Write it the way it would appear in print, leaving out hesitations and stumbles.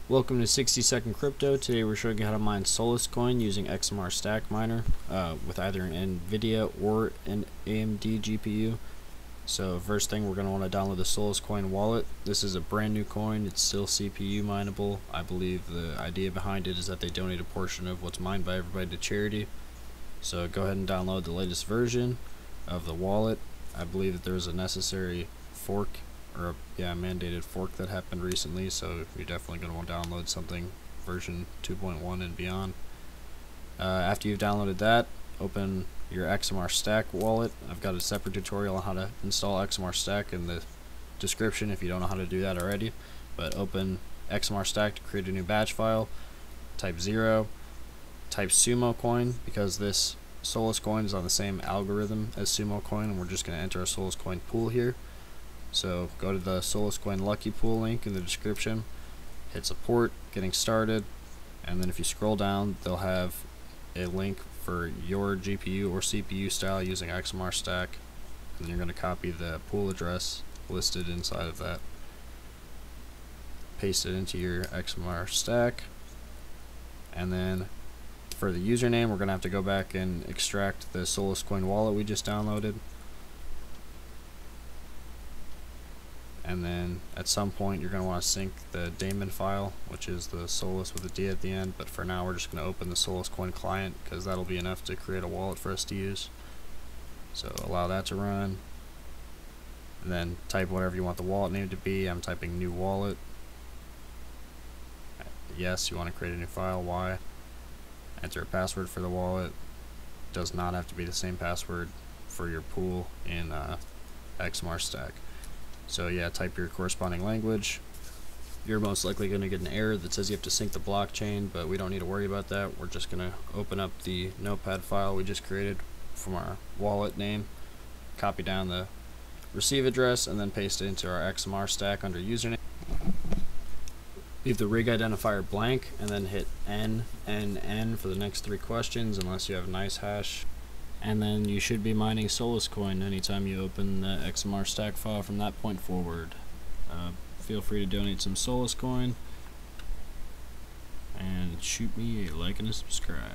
Welcome to 60-Second Crypto. Today we're showing you how to mine Solacecoin using XMR Stak miner with either an Nvidia or an AMD GPU. So first thing, we're going to want to download the Solacecoin wallet. This is a brand new coin. It's still CPU mineable. I believe the idea behind it is that they donate a portion of what's mined by everybody to charity. So go ahead and download the latest version of the wallet. I believe that there's a necessary fork or a mandated fork that happened recently, so you're definitely going to want to download something version 2.1 and beyond. After you've downloaded that, open your XMR Stak wallet. I've got a separate tutorial on how to install XMR Stak in the description if you don't know how to do that already. But open XMR Stak to create a new batch file, type 0, type sumo coin, because this Solacecoin is on the same algorithm as sumo coin, and we're just going to enter a Solacecoin pool here. So go to the Solacecoin Lucky Pool link in the description, hit support, getting started, and then if you scroll down, they'll have a link for your GPU or CPU style using XMR Stak, and then you're going to copy the pool address listed inside of that, paste it into your XMR Stak, and then for the username, we're going to have to go back and extract the Solacecoin wallet we just downloaded. And then at some point you're going to want to sync the daemon file, which is the Solace with a D at the end, but for now we're just going to open the Solacecoin client because that'll be enough to create a wallet for us to use. So allow that to run, and then type whatever you want the wallet name to be. I'm typing new wallet. Yes, you want to create a new file. Y. Enter a password for the wallet. Does not have to be the same password for your pool in XMR Stak. So yeah, type your corresponding language. You're most likely going to get an error that says you have to sync the blockchain, but we don't need to worry about that. We're just going to open up the notepad file we just created from our wallet name, copy down the receive address, and then paste it into our XMR Stak under username. Leave the rig identifier blank, and then hit N for the next 3 questions unless you have a nice hash. And then you should be mining Solacecoin anytime you open the XMR Stak file from that point forward. Feel free to donate some Solacecoin, and shoot me a like and a subscribe.